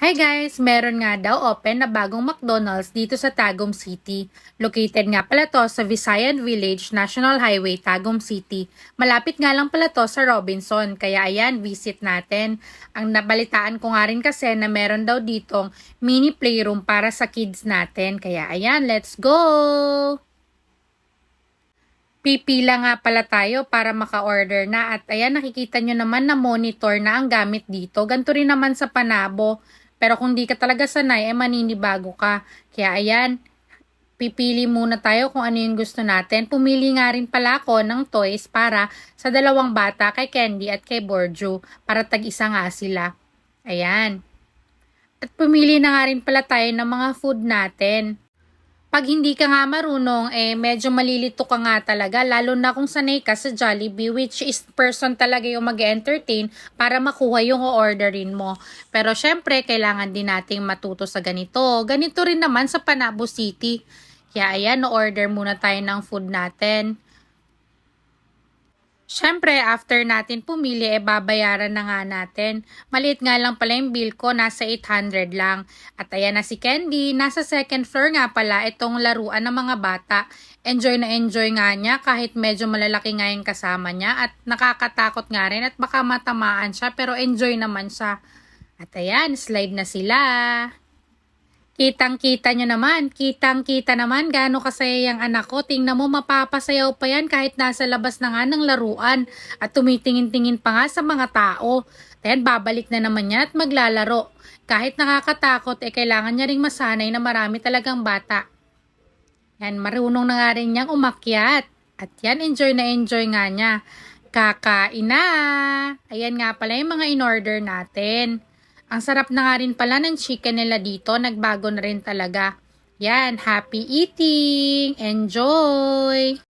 Hi guys! Meron nga daw open na bagong McDonald's dito sa Tagum City. Located nga pala to sa Visayan Village, National Highway, Tagum City. Malapit nga lang pala to sa Robinson, kaya ayan, visit natin. Ang nabalitaan ko nga rin kasi na meron daw ditong mini playroom para sa kids natin. Kaya ayan, let's go! Pipila nga pala tayo para maka-order na at ayan nakikita nyo naman na monitor na ang gamit dito. Ganito rin naman sa Panabo. Pero kung di ka talaga sanay, maninibago ka. Kaya ayan, pipili muna tayo kung ano yung gusto natin. Pumili nga rin pala ako ng toys para sa dalawang bata, kay Candy at kay Borjo. Para tag-isa nga sila. Ayan. At pumili na nga rin pala tayo ng mga food natin. Pag hindi ka nga marunong, medyo malilito ka nga talaga, lalo na kung sanay ka sa Jollibee, which is person talaga yung mag-entertain para makuha yung orderin mo. Pero syempre, kailangan din nating matuto sa ganito. Ganito rin naman sa Panabo City. Kaya ayan, order muna tayo ng food natin. Syempre, after natin pumili, babayaran na nga natin. Maliit nga lang pala yung bill ko, nasa 800 lang. At ayan na si Candy, nasa second floor nga pala itong laruan ng mga bata. Enjoy na enjoy nga niya kahit medyo malalaki nga yung kasama niya. At nakakatakot nga rin at baka matamaan siya pero enjoy naman siya. At ayan, slide na sila. Kitang-kita naman gaano kasaya yung anak ko. Tingnan mo, mapapasayaw pa yan kahit nasa labas na nga ng laruan at tumitingin-tingin pa nga sa mga tao. Then babalik na naman niya at maglalaro. Kahit nakakatakot, kailangan niya ring masanay na marami talagang bata. Yan, marunong na nga rin niyang umakyat. At yan, enjoy na enjoy nga niya. Kakain na! Ayan nga pala yung mga in-order natin. Ang sarap na nga rin pala ng chicken nila dito. Nagbago na rin talaga. Yan, happy eating! Enjoy!